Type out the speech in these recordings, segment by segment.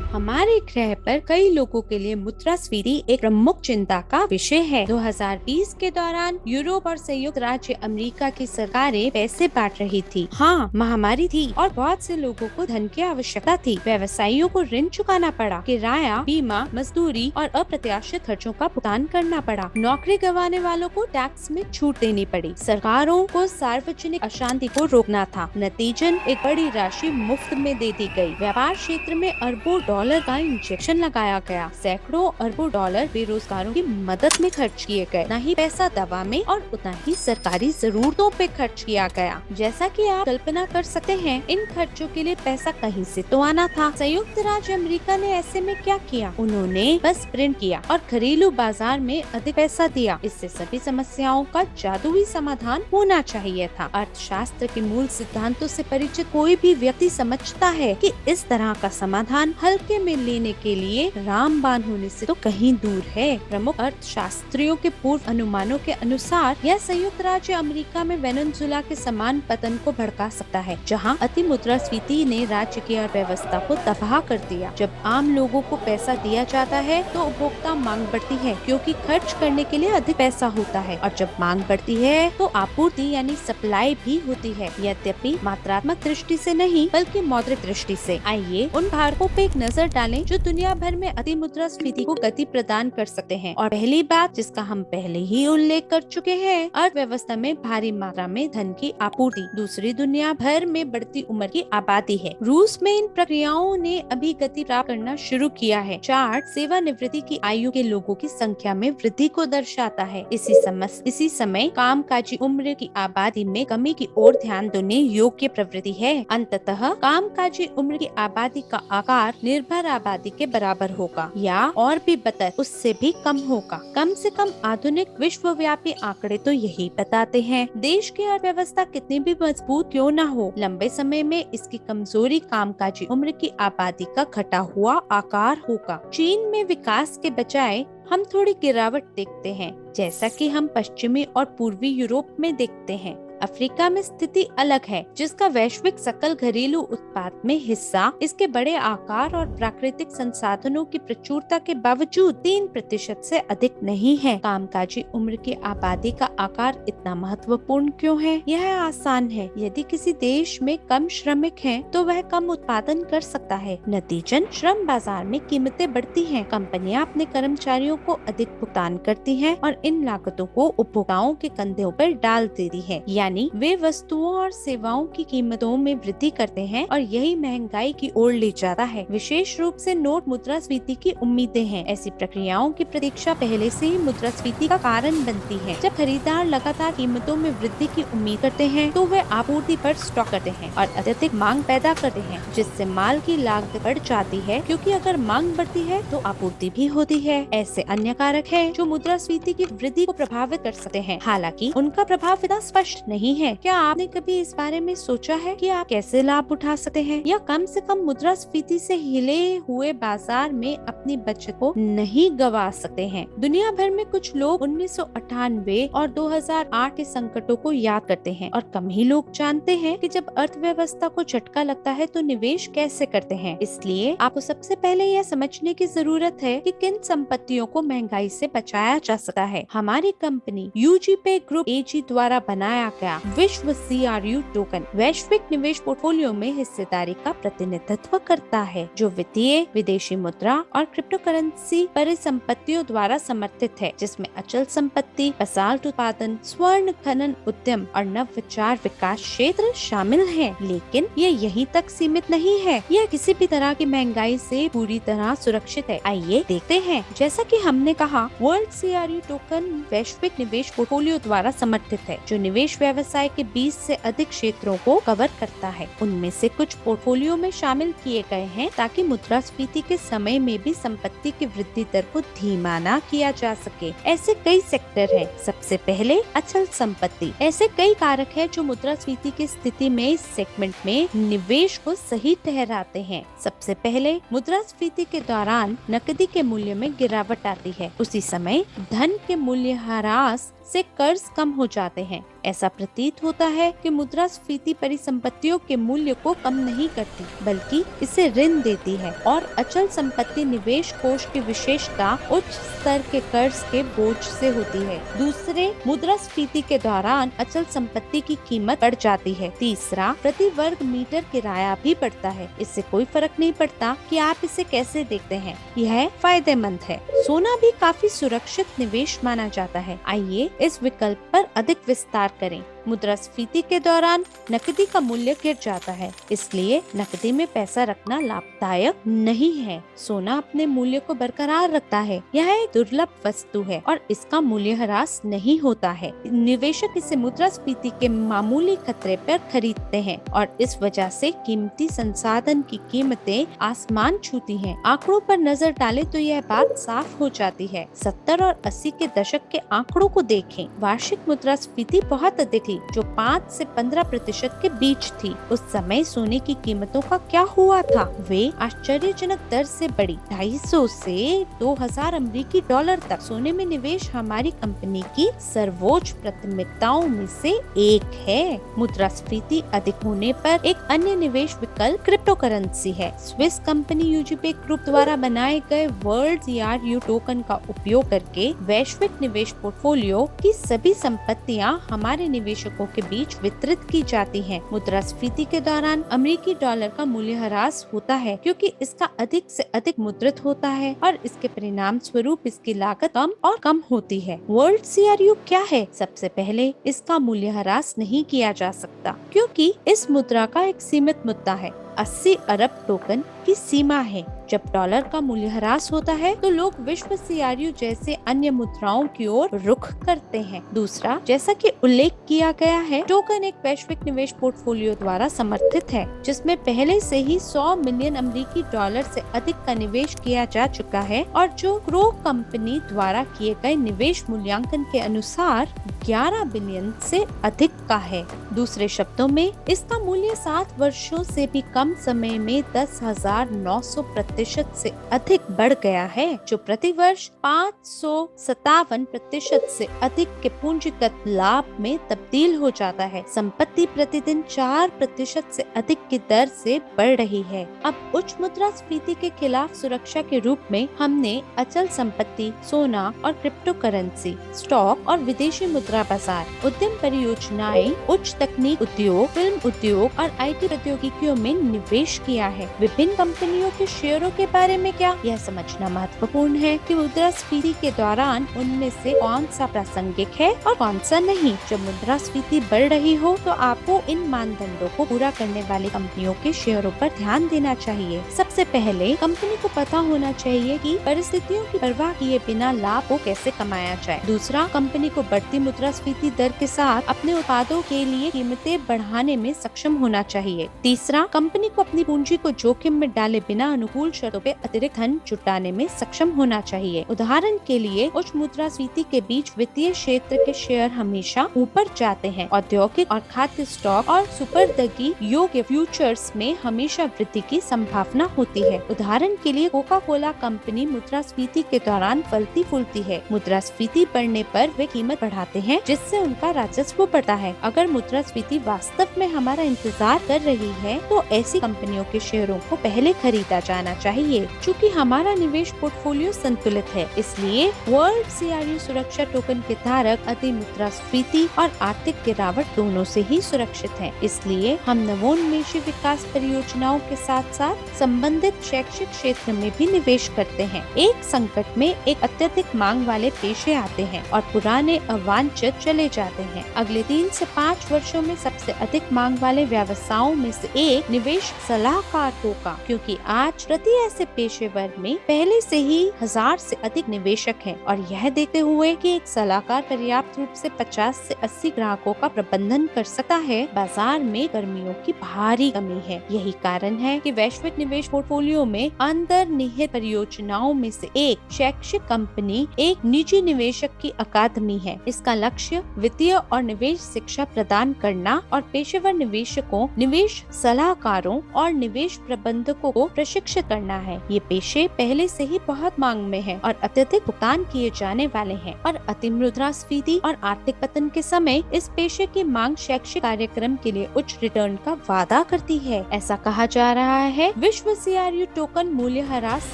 हमारे ग्रह पर कई लोगों के लिए मुद्रास्फीति एक प्रमुख चिंता का विषय है। 2020 के दौरान यूरोप और संयुक्त राज्य अमेरिका की सरकारें पैसे बांट रही थी। हाँ, महामारी थी और बहुत से लोगों को धन की आवश्यकता थी। व्यवसायियों को ऋण चुकाना पड़ा, किराया, बीमा, मजदूरी और अप्रत्याशित खर्चों का भुगतान करना पड़ा। नौकरी गंवाने वालों को टैक्स में छूट देनी पड़ी। सरकारों को सार्वजनिक अशांति को रोकना था। नतीजन एक बड़ी राशि मुफ्त में दे दी गई। व्यापार क्षेत्र में अरबों डॉलर का इंजेक्शन लगाया गया। सैकड़ों अरबों डॉलर बेरोजगारों की मदद में खर्च किए गए। न ही पैसा दवा में और उतना ही सरकारी जरूरतों पे खर्च किया गया। जैसा कि आप कल्पना कर सकते हैं, इन खर्चों के लिए पैसा कहीं से तो आना था। संयुक्त राज्य अमेरिका ने ऐसे में क्या किया? उन्होंने बस प्रिंट किया और घरेलू बाजार में अधिक पैसा दिया। इससे सभी समस्याओं का जादुई समाधान होना चाहिए था। अर्थशास्त्र के मूल सिद्धांतों से परिचित कोई भी व्यक्ति समझता है कि इस तरह का समाधान हल्के में लेने के लिए रामबाण होने से तो कहीं दूर है। प्रमुख अर्थशास्त्रियों के पूर्व अनुमानों के अनुसार यह संयुक्त राज्य अमेरिका में वेनेजुएला के समान पतन को भड़का सकता है, जहां अति मुद्रास्फीति ने राज्य की अर्थव्यवस्था को तबाह कर दिया। जब आम लोगों को पैसा दिया जाता है तो उपभोक्ता मांग बढ़ती है, क्योंकि खर्च करने के लिए अधिक पैसा होता है, और जब मांग बढ़ती है तो आपूर्ति यानी सप्लाई भी होती है, यद्यपि मात्रात्मक दृष्टि से नहीं बल्कि मौद्रिक दृष्टि से। आइए उन कारकों पे एक नजर डालें जो दुनिया भर में अति मुद्रास्फीति को गति प्रदान कर सकते हैं। और पहली बात, जिसका हम पहले ही उल्लेख कर चुके हैं, अर्थव्यवस्था में भारी मात्रा में धन की आपूर्ति। दूसरी, दुनिया भर में बढ़ती उम्र की आबादी है। रूस में इन प्रक्रियाओं ने अभी गति प्राप्त करना शुरू किया है। चार्ट सेवानिवृत्ति की आयु के लोगों की संख्या में वृद्धि को दर्शाता है। इसी समय कामकाजी उम्र की आबादी में कमी की ओर ध्यान देने योग्य प्रवृत्ति है। अंततः कामकाजी उम्र की आबादी का आकार निर्भर आबादी के बराबर होगा, या और भी बदतर उससे भी कम होगा। कम से कम आधुनिक विश्वव्यापी आंकड़े तो यही बताते हैं। देश की अर्थव्यवस्था कितनी भी मजबूत क्यों न हो, लंबे समय में इसकी कमजोरी कामकाजी उम्र की आबादी का घटा हुआ आकार होगा। चीन में विकास के बजाय हम थोड़ी गिरावट देखते हैं, जैसा कि हम पश्चिमी और पूर्वी यूरोप में देखते हैं। अफ्रीका में स्थिति अलग है, जिसका वैश्विक सकल घरेलू उत्पाद में हिस्सा इसके बड़े आकार और प्राकृतिक संसाधनों की प्रचुरता के बावजूद 3% से अधिक नहीं है। कामकाजी उम्र की आबादी का आकार इतना महत्वपूर्ण क्यों है? यह आसान है। यदि किसी देश में कम श्रमिक हैं, तो वह कम उत्पादन कर सकता है। नतीजन श्रम बाजार में कीमतें बढ़ती हैं। कंपनियां अपने कर्मचारियों को अधिक भुगतान करती हैं और इन लागतों को उपभोक्ताओं के कंधों पर डाल देती है। यानी वे वस्तुओं और सेवाओं की कीमतों में वृद्धि करते हैं और यही महंगाई की ओर ले जाता है। विशेष रूप से नोट मुद्रास्फीति की उम्मीदें हैं। ऐसी प्रक्रियाओं की प्रतीक्षा पहले से ही मुद्रास्फीति का कारण बनती है। जब खरीदार लगातार कीमतों में वृद्धि की उम्मीद करते हैं, तो वे आपूर्ति पर स्टॉक करते हैं और अत्यधिक मांग पैदा करते हैं, जिससे माल की लागत बढ़ जाती है, क्योंकि अगर मांग बढ़ती है तो आपूर्ति भी होती है। ऐसे अन्य कारक हैं जो मुद्रास्फीति की वृद्धि को प्रभावित कर सकते हैं, हालांकि उनका प्रभाव इतना स्पष्ट नहीं है। क्या आपने कभी इस बारे में सोचा है कि आप कैसे लाभ उठा सकते हैं, या कम से कम मुद्रास्फीति से हिले हुए बाजार में अपनी बचत को नहीं गवा सकते हैं? दुनिया भर में कुछ लोग 1998 और 2008 के संकटों को याद करते हैं, और कम ही लोग जानते हैं कि जब अर्थव्यवस्था को झटका लगता है तो निवेश कैसे करते हैं। इसलिए आपको सबसे पहले यह समझने की जरूरत है कि किन संपत्तियों को महंगाई से बचाया जा सकता है। हमारी कंपनी यूजीपे ग्रुप एजी द्वारा बनाया गया विश्व CRU टोकन वैश्विक निवेश पोर्टफोलियो में हिस्सेदारी का प्रतिनिधित्व करता है, जो वित्तीय, विदेशी मुद्रा और क्रिप्टो करेंसी परिसंपत्तियों द्वारा समर्थित है, जिसमें अचल संपत्ति, बसाल्ट उत्पादन, स्वर्ण खनन उद्यम और नवविचार विकास क्षेत्र शामिल है। लेकिन ये यहीं तक सीमित नहीं है। यह किसी भी तरह की महंगाई से पूरी तरह सुरक्षित है। आइए देखते हैं। जैसा कि हमने कहा, वर्ल्ड CRU टोकन वैश्विक निवेश पोर्टफोलियो द्वारा समर्थित है, जो निवेश व्यवसाय के 20 से अधिक क्षेत्रों को कवर करता है। उनमें से कुछ पोर्टफोलियो में शामिल किए गए हैं ताकि मुद्रास्फीति के समय में भी संपत्ति की वृद्धि दर को धीमा न किया जा सके। ऐसे कई सेक्टर हैं। सबसे पहले अचल संपत्ति। ऐसे कई कारक हैं जो मुद्रास्फीति की स्थिति में इस सेगमेंट में निवेश को सही ठहराते हैं। सबसे पहले, मुद्रास्फीति के दौरान नकदी के मूल्य में गिरावट आती है। उसी समय धन के मूल्य ह्रास से कर्ज कम हो जाते हैं। ऐसा प्रतीत होता है कि मुद्रास्फीति परिसंपत्तियों के मूल्य को कम नहीं करती, बल्कि इसे ऋण देती है, और अचल संपत्ति निवेश कोष की विशेषता उच्च स्तर के कर्ज के बोझ से होती है। दूसरे, मुद्रास्फीति के दौरान अचल संपत्ति की कीमत बढ़ जाती है। तीसरा, प्रति वर्ग मीटर किराया भी बढ़ता है। इससे कोई फर्क नहीं पड़ता कि आप इसे कैसे देखते हैं, यह फायदेमंद है। सोना भी काफी सुरक्षित निवेश माना जाता है। आइए इस विकल्प पर अधिक विस्तार करें। मुद्रास्फीति के दौरान नकदी का मूल्य गिर जाता है, इसलिए नकदी में पैसा रखना लाभदायक नहीं है। सोना अपने मूल्य को बरकरार रखता है। यह एक दुर्लभ वस्तु है और इसका मूल्य ह्रास नहीं होता है। निवेशक इसे मुद्रास्फीति के मामूली खतरे पर खरीदते हैं और इस वजह से कीमती संसाधन की कीमतें आसमान छूती हैं। आंकड़ों पर नजर डालें तो यह बात साफ हो जाती है। 70 और 80 के दशक के आंकड़ों को देखें। वार्षिक मुद्रास्फीति बहुत अधिक थी, जो 5 से 15% के बीच थी। उस समय सोने की कीमतों का क्या हुआ था? वे आश्चर्यजनक दर से बढ़ी। 250 से 2000 अमेरिकी डॉलर तक। सोने में निवेश हमारी कंपनी की सर्वोच्च प्राथमिकताओं में से एक है। मुद्रास्फीति अधिक होने पर एक अन्य निवेश विकल्प क्रिप्टो करेंसी है। स्विस कंपनी यूजीबे ग्रुप द्वारा बनाए गए वर्ल्ड CRU टोकन का उपयोग करके वैश्विक निवेश पोर्टफोलियो की सभी संपत्तियां हमारे निवेशकों के बीच वितरित की जाती हैं। मुद्रास्फीति के दौरान अमेरिकी डॉलर का मूल्यह्रास होता है, क्योंकि इसका अधिक से अधिक मुद्रित होता है और इसके परिणाम स्वरूप इसकी लागत कम और कम होती है। वर्ल्ड CRU क्या है? सबसे पहले इसका मूल्यह्रास नहीं किया जा सकता, क्योंकि इस मुद्रा का एक सीमित मुद्दा है। 80 अरब टोकन की सीमा है। जब डॉलर का मूल्यह्रास होता है तो लोग विश्व CRU जैसे अन्य मुद्राओं की ओर रुख करते हैं। दूसरा, जैसा कि उल्लेख किया गया है, टोकन एक वैश्विक निवेश पोर्टफोलियो द्वारा समर्थित है, जिसमें पहले से ही 100 मिलियन अमेरिकी डॉलर से अधिक का निवेश किया जा चुका है और जो क्रो कंपनी द्वारा किए गए निवेश मूल्यांकन के अनुसार 11 बिलियन से अधिक का है। दूसरे शब्दों में, इसका मूल्य 7 वर्षों से भी कम समय में 10,900% से अधिक बढ़ गया है, जो प्रति वर्ष 557% से अधिक के पूंजीगत लाभ में तब्दील हो जाता है। संपत्ति प्रतिदिन 4% से अधिक की दर से बढ़ रही है। अब उच्च मुद्रास्फीति के खिलाफ सुरक्षा के रूप में हमने अचल संपत्ति, सोना और क्रिप्टो करेंसी, स्टॉक और विदेशी मुद्रा बाजार, उद्यम परियोजनाएं, उच्च तकनीक उद्योग, फिल्म उद्योग और IT प्रौद्योगिकियों में निवेश किया है। विभिन्न कंपनियों के शेयरों के बारे में क्या? यह समझना महत्वपूर्ण है कि मुद्रास्फीति के दौरान उनमें से कौन सा प्रासंगिक है और कौन सा नहीं। जब मुद्रास्फीति बढ़ रही हो तो आपको इन मानदंडों को पूरा करने वाली कंपनियों के शेयरों पर ध्यान देना चाहिए। सबसे पहले कंपनी को पता होना चाहिए कि परिस्थितियों की परवाह किए बिना लाभ को कैसे कमाया जाए। दूसरा, कंपनी को बढ़ती मुद्रास्फीति दर के साथ अपने उत्पादों के लिए कीमतें बढ़ाने में सक्षम होना चाहिए। तीसरा, कंपनी को अपनी पूंजी को जोखिम में डाले बिना अनुकूल शर्तों पे अतिरिक्त धन जुटाने में सक्षम होना चाहिए। उदाहरण के लिए, उच्च मुद्रास्फीति के बीच वित्तीय क्षेत्र के शेयर हमेशा ऊपर जाते हैं। औद्योगिक और खाद्य स्टॉक और सुपर्दगी योग्य फ्यूचर्स में हमेशा वृद्धि की संभावना होती है। उदाहरण के लिए, कोका कोला कंपनी मुद्रास्फीति के दौरान फलती फूलती है। मुद्रास्फीति बढ़ने पर वे कीमत बढ़ाते हैं, जिससे उनका राजस्व बढ़ता है। अगर मुद्रास्फीति वास्तव में हमारा इंतजार कर रही है तो ऐसी कंपनियों के शेयरों को पहले खरीदा जाना चाहिए। चूँकि हमारा निवेश पोर्टफोलियो संतुलित है, इसलिए वर्ल्ड CRU सुरक्षा टोकन के धारक अति मुद्रास्फीति और आर्थिक गिरावट दोनों से ही सुरक्षित हैं। इसलिए हम नवोन्मेषी विकास परियोजनाओं के साथ साथ संबंधित शैक्षिक क्षेत्र में भी निवेश करते हैं। एक संकट में एक अत्यधिक मांग वाले पेशे आते हैं और पुराने अवांछित चले जाते हैं। अगले 3 से 5 वर्षों में सबसे अधिक मांग वाले व्यवसायों में से एक निवेश सलाहकार होगा, क्योंकि आज प्रति ऐसे पेशेवर में पहले से ही 1000 से अधिक निवेशक हैं और यह देखते हुए कि एक सलाहकार पर्याप्त रूप से 50 से 80 ग्राहकों का प्रबंधन कर सकता है, बाजार में कर्मियों की भारी कमी है। यही कारण है कि वैश्विक निवेश पोर्टफोलियो में अंतर्निहित परियोजनाओं में से एक शैक्षिक कंपनी एक निजी निवेशक की अकादमी है। इसका लक्ष्य वित्तीय और निवेश शिक्षा प्रदान करना और पेशेवर निवेशकों, निवेश सलाहकारों और निवेश प्रबंधकों को प्रशिक्षित करना है। ये पेशे पहले से ही बहुत मांग में है और अत्यधिक भुगतान किए जाने वाले हैं और अति मुद्रास्फीति और आर्थिक पतन के समय इस पेशे की मांग शैक्षिक कार्यक्रम के लिए उच्च रिटर्न का वादा करती है। ऐसा कहा जा रहा है विश्व CRU टोकन मूल्य ह्रास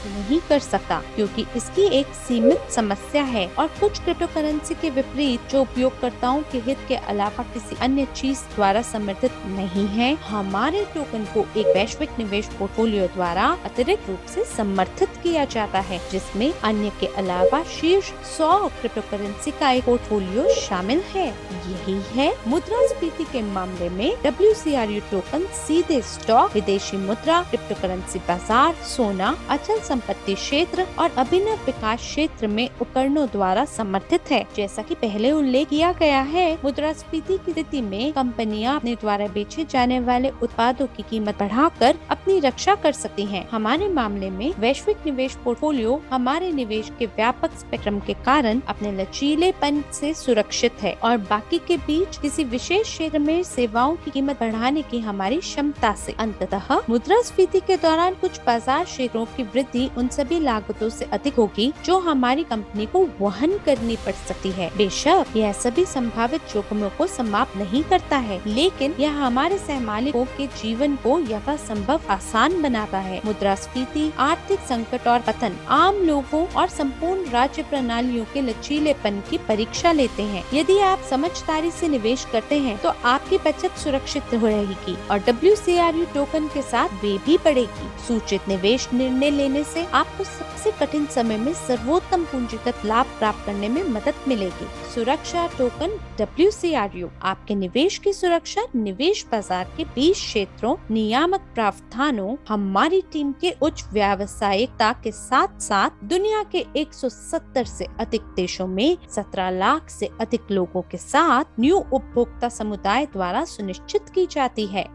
नहीं कर सकता क्योंकि इसकी एक सीमित समस्या है और कुछ क्रिप्टो करेंसी के विपरीत जो उपयोगकर्ताओं के हित के अलावा किसी अन्य चीज द्वारा समर्थित नहीं है। हमारे टोकन को एक वैश्विक निवेश पोर्टफोलियो द्वारा अतिरिक्त रूप से समर्थित किया जाता है जिसमें अन्य के अलावा शीर्ष 100 क्रिप्टो करेंसी का एक पोर्टफोलियो शामिल है। यही है मुद्रास्फीति के मामले में WCRU टोकन सीधे स्टॉक, विदेशी मुद्रा, क्रिप्टो करेंसी बाजार, सोना, अचल संपत्ति क्षेत्र और अभिनव विकास क्षेत्र में उपकरणों द्वारा समर्थित है। जैसा कि पहले उल्लेख किया गया है, मुद्रास्फीति की स्थिति में कंपनियां अपने द्वारा बेचे जाने वाले उत्पादों की कीमत बढ़ाकर अपनी रक्षा कर सकती हैं। हमारे मामले में वैश्विक निवेश पोर्टफोलियो हमारे निवेश के व्यापक स्पेक्ट्रम के कारण अपने लचीलेपन से सुरक्षित है और बाकी के बीच किसी विशेष क्षेत्र में सेवाओं की कीमत बढ़ाने की हमारी क्षमता से। अंततः मुद्रास्फीति के दौरान कुछ बाजार क्षेत्रों की वृद्धि उन सभी लागतों से अधिक होगी जो हमारी कंपनी को वहन करनी पड़ सकती है। बेशक यह सभी संभावित जोखिमों को समाप्त नहीं करता है, लेकिन यह हमारे सहमालिकों के जीवन को यथासंभव आसान बनाता है। मुद्रास्फीति, आर्थिक संकट और पतन आम लोगों और संपूर्ण राज्य प्रणालियों के लचीलेपन की परीक्षा लेते हैं। यदि आप समझदारी से निवेश करते हैं तो आपकी बचत सुरक्षित रहेगी और WCRU टोकन के साथ वे भी बढ़ेगी। सूचित निवेश निर्णय लेने से आपको सबसे कठिन समय में सर्वोत्तम पूंजीगत लाभ प्राप्त करने में मदद मिलेगी। सुरक्षा टोकन WCRU आपके निवेश की सुरक्षा निवेश बाजार के 20 क्षेत्रों, नियामक प्रावधानों, हमारी टीम के उच्च व्यावसायिकता के साथ साथ दुनिया के 170 से अधिक देशों में 17 लाख से अधिक लोगों के साथ न्यू उपभोक्ता समुदाय द्वारा सुनिश्चित की जाती है।